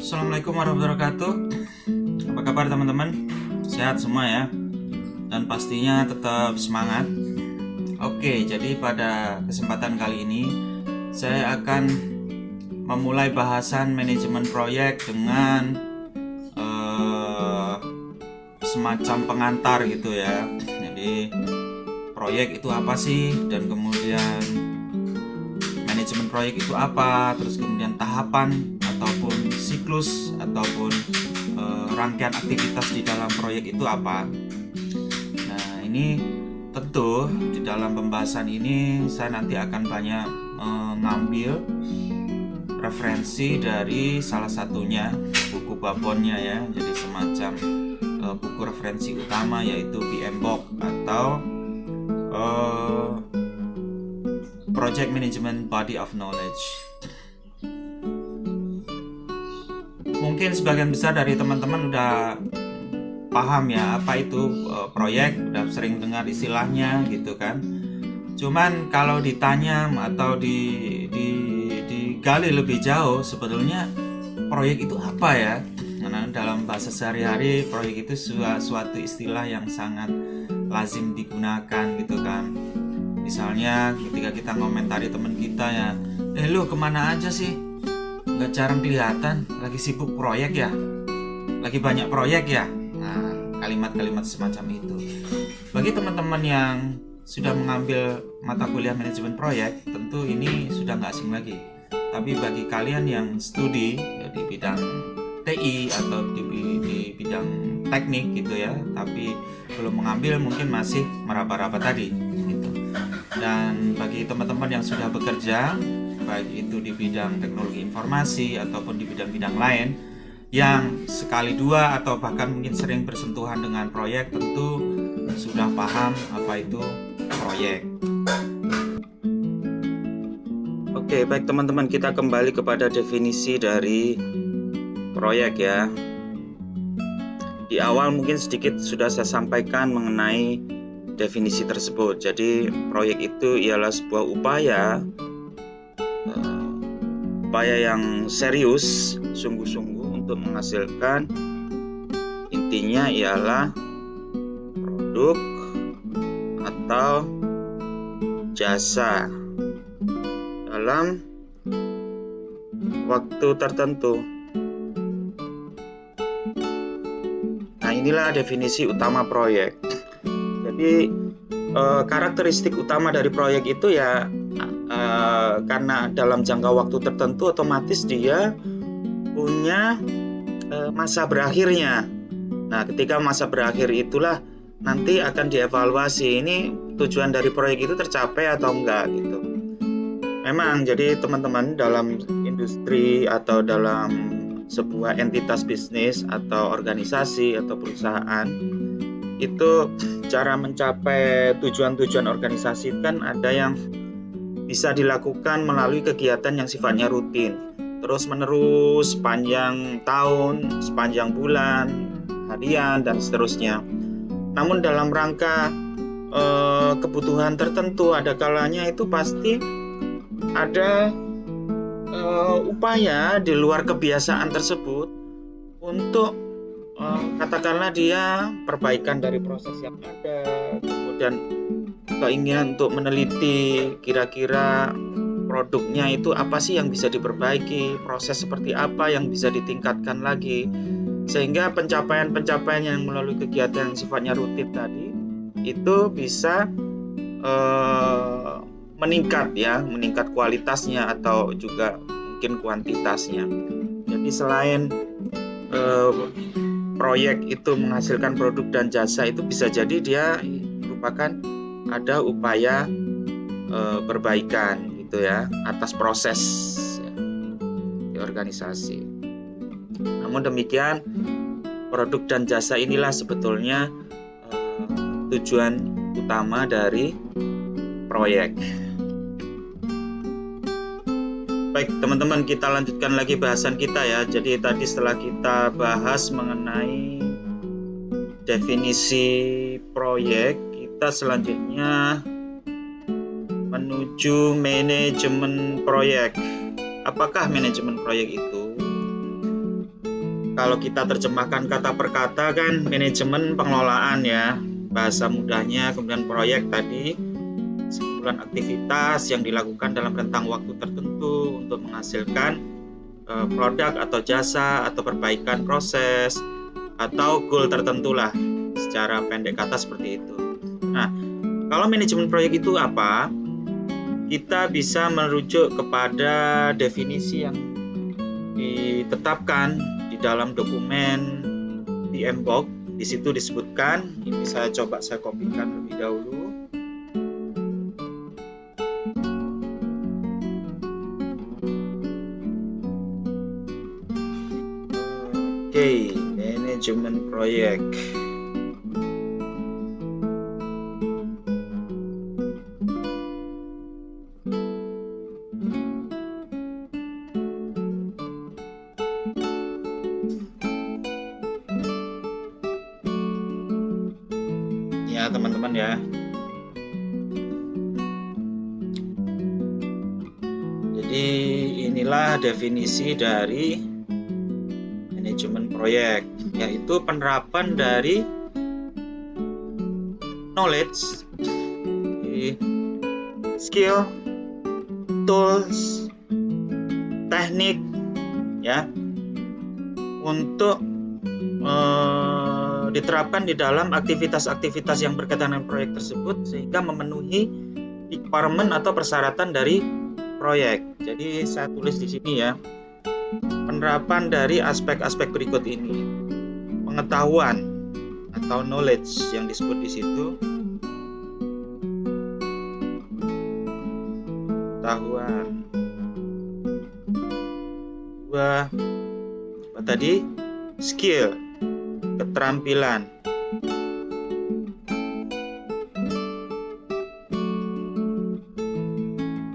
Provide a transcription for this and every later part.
Assalamualaikum warahmatullahi wabarakatuh. Apa kabar teman-teman? Sehat semua ya? Dan pastinya tetap semangat. Oke, jadi pada kesempatan kali ini saya akan memulai bahasan manajemen proyek dengan semacam pengantar gitu ya. Jadi proyek itu apa sih, dan kemudian manajemen proyek itu apa, terus kemudian tahapan ataupun siklus ataupun rangkaian aktivitas di dalam proyek itu apa. Nah, ini tentu di dalam pembahasan ini saya nanti akan banyak mengambil referensi dari salah satunya buku babonnya ya. Jadi semacam buku referensi utama yaitu PMBOK atau Project Management Body of Knowledge. Mungkin sebagian besar dari teman-teman udah paham ya apa itu proyek, udah sering dengar istilahnya gitu kan. Cuman kalau ditanya atau digali lebih jauh, sebetulnya proyek itu apa ya? Karena dalam bahasa sehari-hari proyek itu suatu istilah yang sangat lazim digunakan gitu kan. Misalnya ketika kita ngomentari teman kita ya, lu kemana aja sih? Nggak jarang kelihatan, lagi sibuk proyek ya? Lagi banyak proyek ya? Nah, kalimat-kalimat semacam itu. Bagi teman-teman yang sudah mengambil mata kuliah manajemen proyek, tentu ini sudah nggak asing lagi. Tapi bagi kalian yang studi ya, di bidang TI atau di bidang teknik gitu ya, tapi belum mengambil, mungkin masih meraba-raba tadi gitu. Dan bagi teman-teman yang sudah bekerja, baik itu di bidang teknologi informasi ataupun di bidang-bidang lain yang sekali dua atau bahkan mungkin sering bersentuhan dengan proyek, tentu sudah paham apa itu proyek. Oke, baik teman-teman, kita kembali kepada definisi dari proyek ya. Di awal mungkin sedikit sudah saya sampaikan mengenai definisi tersebut. Jadi proyek itu ialah sebuah upaya yang serius, sungguh-sungguh untuk menghasilkan, intinya ialah produk atau jasa dalam waktu tertentu. Nah, inilah definisi utama proyek. Jadi karakteristik utama dari proyek itu ya karena dalam jangka waktu tertentu otomatis dia punya masa berakhirnya. Nah, ketika masa berakhir itulah nanti akan dievaluasi ini tujuan dari proyek itu tercapai atau enggak gitu. Memang jadi teman-teman dalam industri atau dalam sebuah entitas bisnis atau organisasi atau perusahaan itu cara mencapai tujuan-tujuan organisasi kan ada yang bisa dilakukan melalui kegiatan yang sifatnya rutin, terus menerus sepanjang tahun, sepanjang bulan, harian dan seterusnya. Namun dalam rangka kebutuhan tertentu, ada kalanya itu pasti ada upaya di luar kebiasaan tersebut untuk katakanlah dia perbaikan dari proses yang ada, kemudian keinginan untuk meneliti kira-kira produknya itu apa sih yang bisa diperbaiki, proses seperti apa yang bisa ditingkatkan lagi, sehingga pencapaian-pencapaian yang melalui kegiatan yang sifatnya rutin tadi itu bisa meningkat kualitasnya atau juga mungkin kuantitasnya. Jadi selain proyek itu menghasilkan produk dan jasa, itu bisa jadi dia merupakan ada upaya perbaikan gitu ya atas proses ya, di organisasi. Namun demikian, produk dan jasa inilah sebetulnya tujuan utama dari proyek. Baik teman-teman, kita lanjutkan lagi bahasan kita ya. Jadi tadi setelah kita bahas mengenai definisi proyek, kita selanjutnya menuju manajemen proyek. apakah manajemen proyek itu? Kalau kita terjemahkan kata per kata kan manajemen pengelolaan ya, bahasa mudahnya. Kemudian proyek tadi sekumpulan aktivitas yang dilakukan dalam rentang waktu tertentu untuk menghasilkan produk atau jasa atau perbaikan proses atau goal tertentu lah, secara pendek kata seperti itu. Nah, kalau manajemen proyek itu apa? Kita bisa merujuk kepada definisi yang ditetapkan di dalam dokumen PMBOK. Di situ disebutkan, ini saya kopikan lebih dahulu. Oke, manajemen proyek. Ya teman-teman ya. Jadi inilah definisi dari manajemen proyek, yaitu penerapan dari knowledge, skill, tools, teknik ya, untuk diterapkan di dalam aktivitas-aktivitas yang berkaitan dengan proyek tersebut sehingga memenuhi requirement atau persyaratan dari proyek. Jadi saya tulis di sini ya, penerapan dari aspek-aspek berikut ini. Pengetahuan atau knowledge yang disebut di situ. Pengetahuan. Dua, apa tadi? Skill, keterampilan.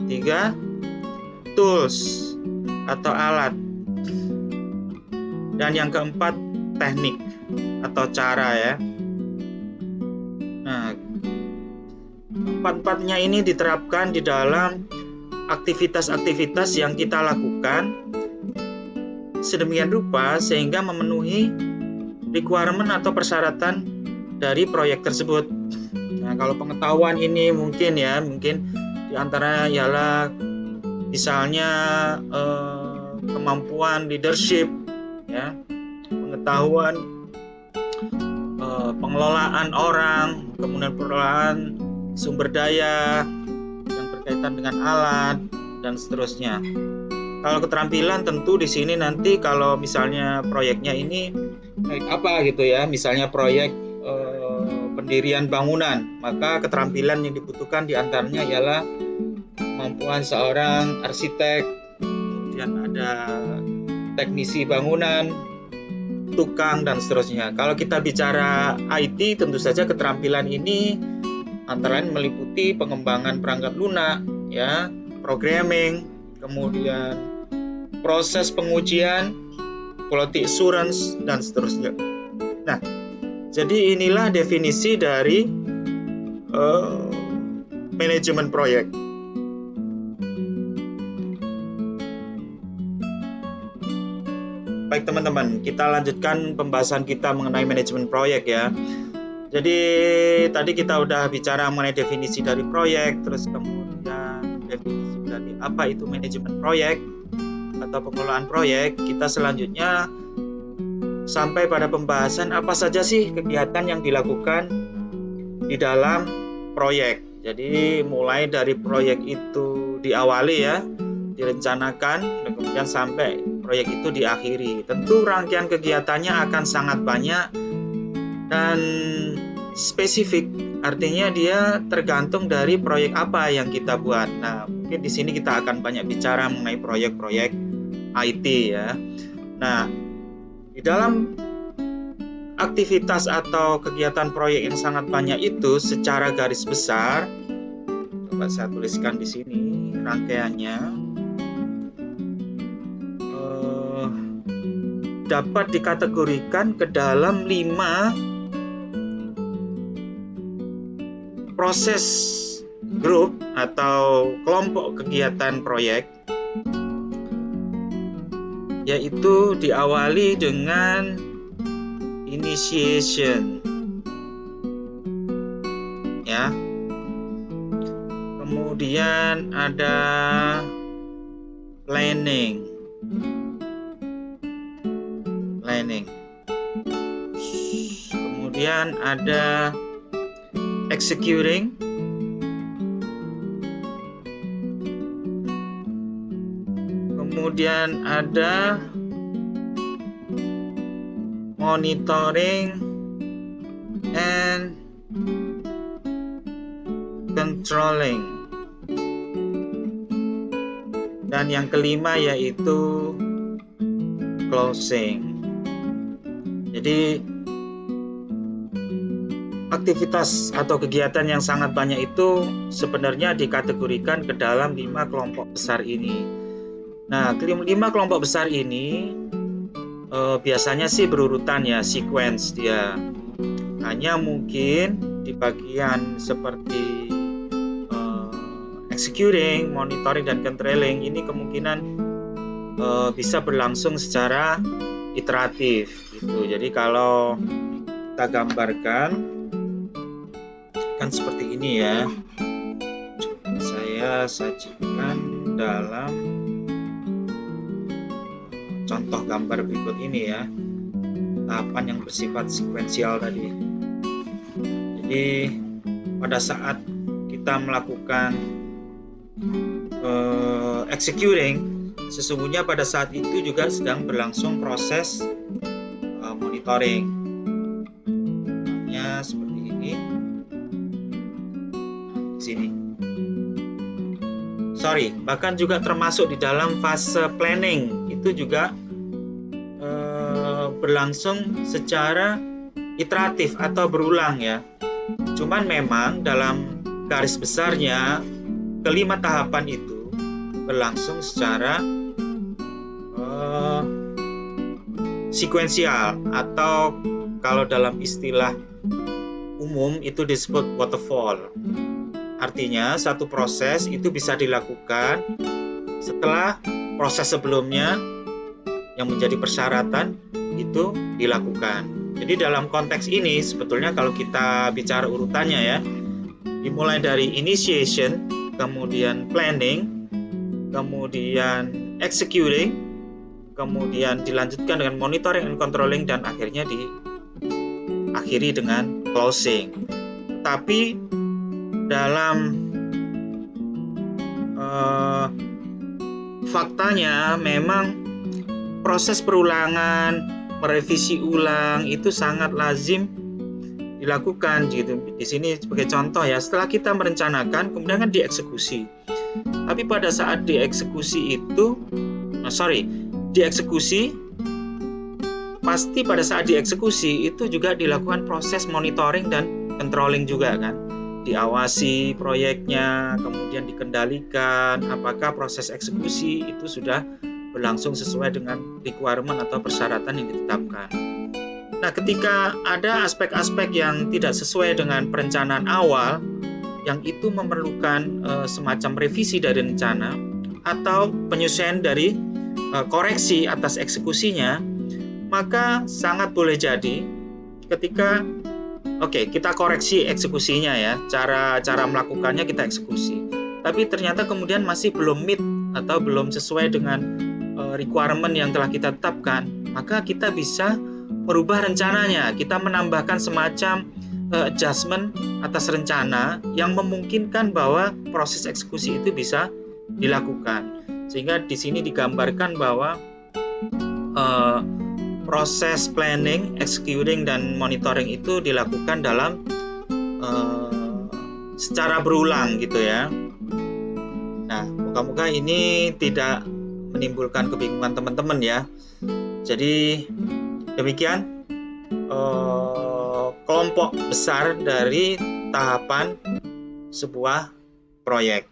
Tiga, tools atau alat. Dan yang keempat, teknik atau cara ya. Nah, empat-empatnya ini diterapkan di dalam aktivitas-aktivitas yang kita lakukan sedemikian rupa sehingga memenuhi requirement atau persyaratan dari proyek tersebut. Nah, kalau pengetahuan ini mungkin diantara ialah misalnya kemampuan leadership ya, pengetahuan pengelolaan orang, kemudian pengelolaan sumber daya yang berkaitan dengan alat dan seterusnya. Kalau keterampilan tentu di sini nanti kalau misalnya proyeknya ini apa gitu ya, misalnya proyek pendirian bangunan, maka keterampilan yang dibutuhkan diantaranya ialah kemampuan seorang arsitek, kemudian ada teknisi bangunan, tukang dan seterusnya. Kalau kita bicara IT, tentu saja keterampilan ini antara lain meliputi pengembangan perangkat lunak, ya, programming, kemudian proses pengujian, quality assurance dan seterusnya. Nah, jadi inilah definisi dari manajemen proyek. Baik teman-teman, kita lanjutkan pembahasan kita mengenai manajemen proyek ya. Jadi tadi kita udah bicara mengenai definisi dari proyek, terus kemudian definisi dari apa itu manajemen proyek atau pengelolaan proyek. Kita selanjutnya sampai pada pembahasan apa saja sih kegiatan yang dilakukan di dalam proyek. Jadi mulai dari proyek itu diawali ya, direncanakan, dan kemudian sampai proyek itu diakhiri. Tentu rangkaian kegiatannya akan sangat banyak dan spesifik, artinya dia tergantung dari proyek apa yang kita buat. Nah, mungkin di sini kita akan banyak bicara mengenai proyek-proyek IT ya. Nah, di dalam aktivitas atau kegiatan proyek yang sangat banyak itu secara garis besar, coba saya tuliskan di sini rangkaiannya, dapat dikategorikan ke dalam 5 proses grup atau kelompok kegiatan proyek yaitu diawali dengan initiation, ya. Kemudian ada planning. Kemudian ada executing. Kemudian ada monitoring and controlling. Dan yang kelima yaitu closing. Jadi aktivitas atau kegiatan yang sangat banyak itu sebenarnya dikategorikan ke dalam 5 kelompok besar ini. Nah, 5 kelompok besar ini biasanya sih berurutan ya, sequence dia. Hanya mungkin di bagian seperti executing, monitoring, dan controlling ini kemungkinan bisa berlangsung secara iteratif gitu. Jadi kalau kita gambarkan kan seperti ini ya. Saya sajikan dalam contoh gambar berikut ini ya. Tahapan yang bersifat sekuensial tadi. Jadi pada saat kita melakukan executing, sesungguhnya pada saat itu juga sedang berlangsung proses monitoring. Contohnya seperti ini. Di sini. Bahkan juga termasuk di dalam fase planning itu juga berlangsung secara iteratif atau berulang ya. Cuman memang dalam garis besarnya kelima tahapan itu berlangsung secara sekuensial, atau kalau dalam istilah umum itu disebut waterfall. Artinya satu proses itu bisa dilakukan setelah proses sebelumnya yang menjadi persyaratan itu dilakukan. Jadi dalam konteks ini sebetulnya kalau kita bicara urutannya ya, dimulai dari initiation, kemudian planning, kemudian executing, kemudian dilanjutkan dengan monitoring and controlling, dan akhirnya diakhiri dengan closing. Tapi dalam faktanya memang proses perulangan, merevisi ulang itu sangat lazim dilakukan gitu. Di sini sebagai contoh ya, setelah kita merencanakan kemudian kan dieksekusi. Tapi pada saat dieksekusi itu pasti pada saat dieksekusi itu juga dilakukan proses monitoring dan controlling juga kan. Diawasi proyeknya, kemudian dikendalikan apakah proses eksekusi itu sudah berlangsung sesuai dengan requirement atau persyaratan yang ditetapkan. Nah, ketika ada aspek-aspek yang tidak sesuai dengan perencanaan awal, yang itu memerlukan semacam revisi dari rencana atau penyesuaian dari koreksi atas eksekusinya, maka sangat boleh jadi ketika kita koreksi eksekusinya ya, cara melakukannya kita eksekusi, tapi ternyata kemudian masih belum meet atau belum sesuai dengan requirement yang telah kita tetapkan, maka kita bisa merubah rencananya. Kita menambahkan semacam adjustment atas rencana yang memungkinkan bahwa proses eksekusi itu bisa dilakukan. Sehingga di sini digambarkan bahwa proses planning, executing, dan monitoring itu dilakukan dalam secara berulang gitu ya. Nah, moga-moga ini tidak menimbulkan kebingungan teman-teman ya. Jadi demikian kelompok besar dari tahapan sebuah proyek.